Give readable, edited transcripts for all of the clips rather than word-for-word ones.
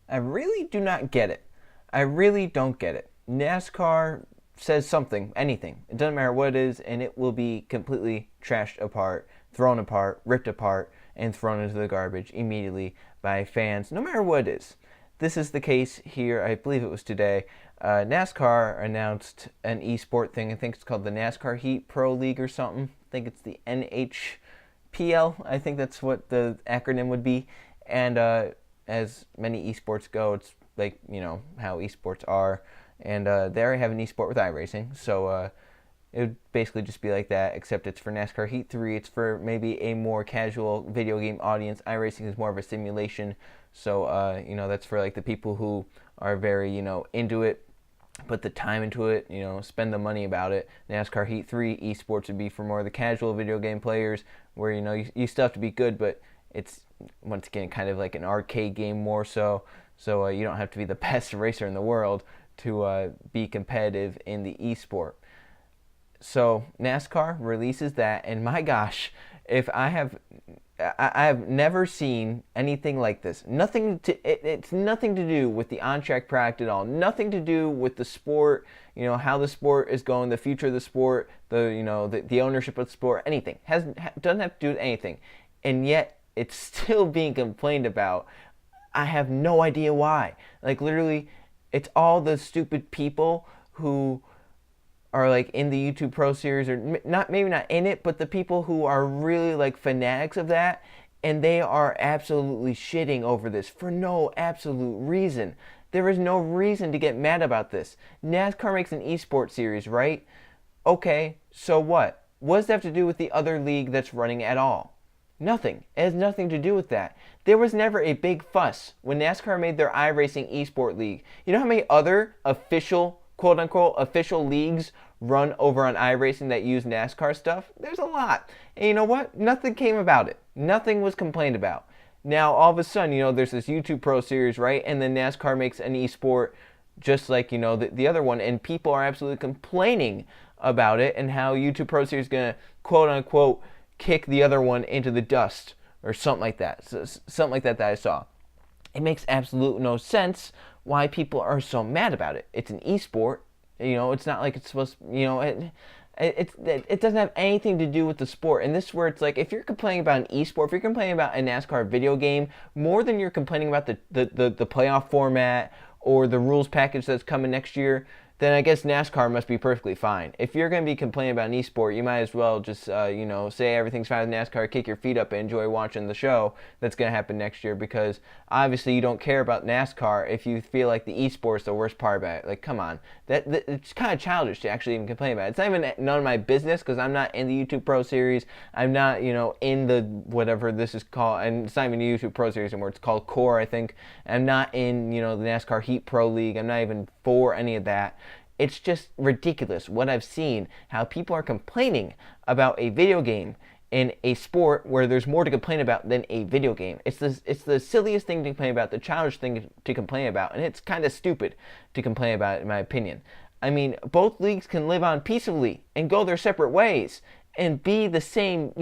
I really do not get it. I really don't get it. NASCAR says something, anything. It doesn't matter what it is, and it will be completely trashed apart, thrown apart, ripped apart, and thrown into the garbage immediately by fans, no matter what it is. This is the case here. I believe it was today. NASCAR announced an eSport thing. I think it's called the NASCAR Heat Pro League or something. I think it's the NHPL. I think that's what the acronym would be. And as many esports go, it's like, how esports are. And they already have an esport with iRacing. So it would basically just be like that, except it's for NASCAR Heat 3. It's for maybe a more casual video game audience. iRacing is more of a simulation. So, that's for like the people who are very, into it, put the time into it, spend the money about it. NASCAR Heat 3 esports would be for more of the casual video game players where, you still have to be good, but it's, once again, kind of like an arcade game more so. So you don't have to be the best racer in the world to be competitive in the esport. So NASCAR releases that, and my gosh, if I have never seen anything like this. It's nothing to do with the on-track product at all. Nothing to do with the sport, how the sport is going, the future of the sport, the ownership of the sport, anything. Doesn't have to do with anything. And yet it's still being complained about. I have no idea why. Like, literally, it's all the stupid people who are like in the YouTube Pro Series, or maybe not in it, but the people who are really like fanatics of that, and they are absolutely shitting over this for no absolute reason. There is no reason to get mad about this. NASCAR makes an eSport series, right? Okay, so what? What does that have to do with the other league that's running at all? Nothing. It has nothing to do with that. There was never a big fuss when NASCAR made their iRacing eSport league. You know how many other official, quote-unquote, official leagues run over on iRacing that use NASCAR stuff? There's a lot. And you know what? Nothing came about it. Nothing was complained about. Now, all of a sudden, there's this YouTube Pro Series, right? And then NASCAR makes an eSport just like, the other one. And people are absolutely complaining about it and how YouTube Pro Series is going to, quote-unquote, kick the other one into the dust or something like that. Something like that I saw. It makes absolute no sense why people are so mad about it. It's an esport. It's not like it's supposed to, it doesn't have anything to do with the sport. And this is where it's like, if you're complaining about an esport, if you're complaining about a NASCAR video game, more than you're complaining about the playoff format or the rules package that's coming next year, then I guess NASCAR must be perfectly fine. If you're going to be complaining about an esport, you might as well just, say everything's fine with NASCAR, kick your feet up and enjoy watching the show that's going to happen next year, because obviously you don't care about NASCAR if you feel like the esport's the worst part about it. Like, come on. It's kind of childish to actually even complain about it. It's not even none of my business, because I'm not in the YouTube Pro Series. I'm not, in the whatever this is called, and it's not even the YouTube Pro Series anymore. It's called Core, I think. I'm not in, the NASCAR Heat Pro League. I'm not even for any of that. It's just ridiculous what I've seen, how people are complaining about a video game in a sport where there's more to complain about than a video game. It's the silliest thing to complain about, the childish thing to complain about, and it's kind of stupid to complain about it, in my opinion. I mean, both leagues can live on peaceably and go their separate ways and be the same,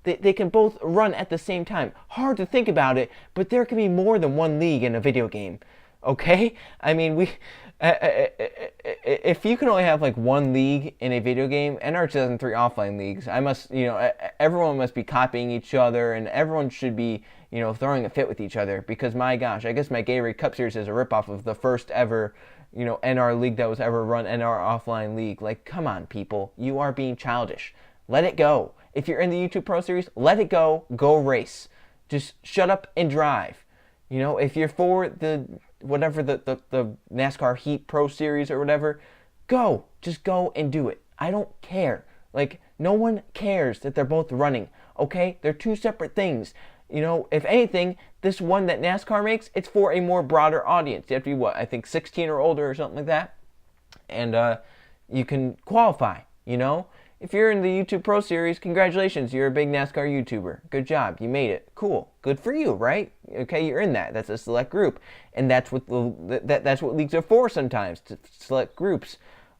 they can both run at the same time. Hard to think about it, but there can be more than one league in a video game. Okay? I mean, if you can only have like one league in a video game, NR 2003 offline leagues, everyone must be copying each other, and everyone should be, throwing a fit with each other, because my gosh, I guess my Gatorade Cup Series is a ripoff of the first ever, NR league that was ever run, NR offline league. Like, come on, people. You are being childish. Let it go. If you're in the YouTube Pro Series, let it go. Go race. Just shut up and drive. If you're for the NASCAR Heat Pro Series or whatever, just go and do it. I don't care. Like, no one cares that they're both running, okay? They're two separate things. If anything, this one that NASCAR makes, it's for a more broader audience. You have to be, I think 16 or older or something like that. And you can qualify, If you're in the YouTube Pro Series, congratulations, you're a big NASCAR YouTuber. Good job, you made it. Cool, good for you, right? Okay, you're in that. That's a select group, and that's what leagues are for sometimes, to select groups.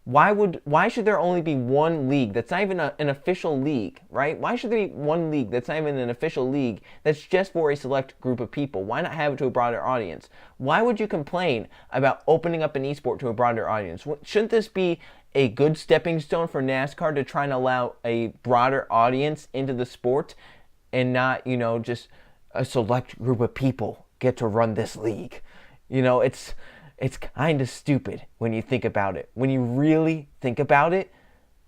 Why should there only be one league that's not even an official league, right? Why should there be one league that's not even an official league that's just for a select group of people? Why not have it to a broader audience? Why would you complain about opening up an esport to a broader audience? Shouldn't this be a good stepping stone for NASCAR to try and allow a broader audience into the sport and not, just a select group of people get to run this league? It's kind of stupid when you think about it. When you really think about it,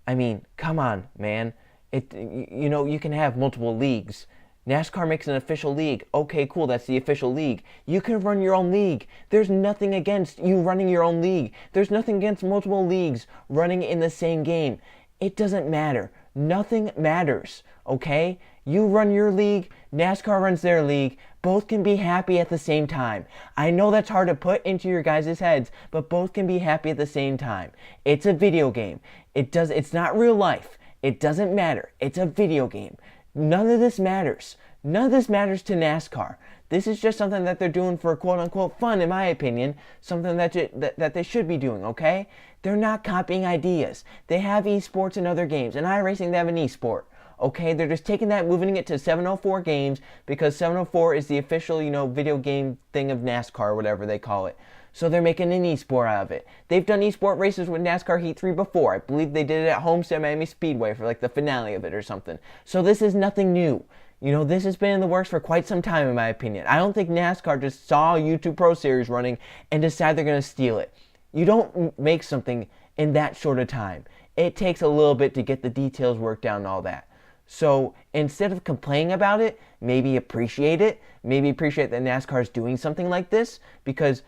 I mean, come on, man. You can have multiple leagues. NASCAR makes an official league. Okay, cool, that's the official league. You can run your own league. There's nothing against you running your own league. There's nothing against multiple leagues running in the same game. It doesn't matter. Nothing matters, okay? You run your league, NASCAR runs their league. Both can be happy at the same time. I know that's hard to put into your guys' heads, but both can be happy at the same time. It's a video game. It's not real life. It doesn't matter. It's a video game. None of this matters. None of this matters to NASCAR. This is just something that they're doing for quote-unquote fun, in my opinion. Something that they should be doing, okay? They're not copying ideas. They have esports in other games. In iRacing, they have an esport. Okay, they're just taking that, moving it to 704 games because 704 is the official, video game thing of NASCAR, whatever they call it. So they're making an esport out of it. They've done esport races with NASCAR Heat 3 before. I believe they did it at Homestead Miami Speedway for like the finale of it or something. So this is nothing new. This has been in the works for quite some time, in my opinion. I don't think NASCAR just saw a YouTube Pro Series running and decided they're going to steal it. You don't make something in that short of time. It takes a little bit to get the details worked out and all that. So instead of complaining about it, maybe appreciate it. Maybe appreciate that NASCAR is doing something like this because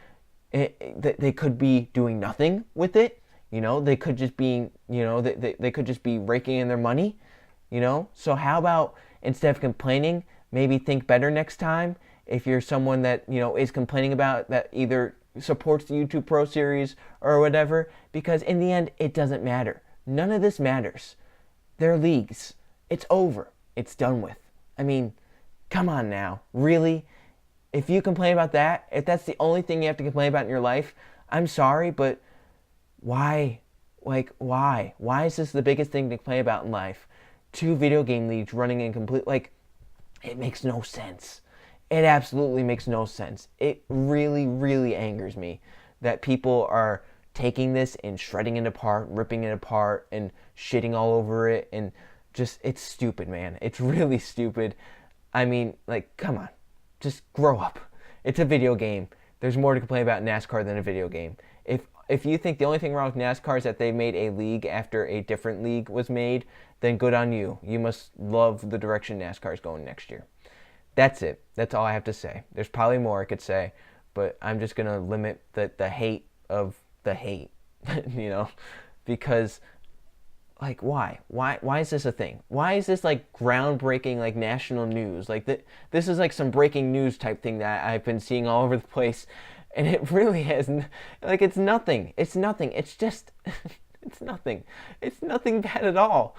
they could be doing nothing with it. They could just be, they could just be raking in their money. So how about instead of complaining, maybe think better next time. If you're someone that is complaining about that, either supports the YouTube Pro Series or whatever, because in the end it doesn't matter. None of this matters. They're leagues. It's over. It's done with. I mean, come on now. Really? If you complain about that, if that's the only thing you have to complain about in your life, I'm sorry, but why? Why? Why is this the biggest thing to complain about in life? 2 video game leagues running in complete, it makes no sense. It absolutely makes no sense. It really, really angers me that people are taking this and shredding it apart, ripping it apart, and shitting all over it, and it's stupid, man. It's really stupid. I mean, come on. Just grow up. It's a video game. There's more to complain about NASCAR than a video game. If you think the only thing wrong with NASCAR is that they made a league after a different league was made, then good on you. You must love the direction NASCAR is going next year. That's it. That's all I have to say. There's probably more I could say, but I'm just going to limit the hate of the hate, because why? Why is this a thing? Why is this groundbreaking national news? This is some breaking news type thing that I've been seeing all over the place, and it really has it's nothing. It's nothing. It's just it's nothing. It's nothing bad at all.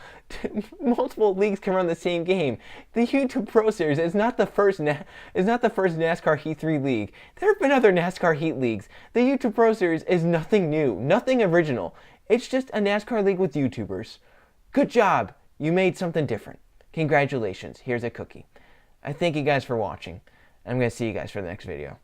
Multiple leagues can run the same game. The YouTube Pro Series is not the first NASCAR Heat 3 league. There have been other NASCAR Heat leagues. The YouTube Pro Series is nothing new, nothing original. It's just a NASCAR league with YouTubers. Good job. You made something different. Congratulations. Here's a cookie. I thank you guys for watching. I'm going to see you guys for the next video.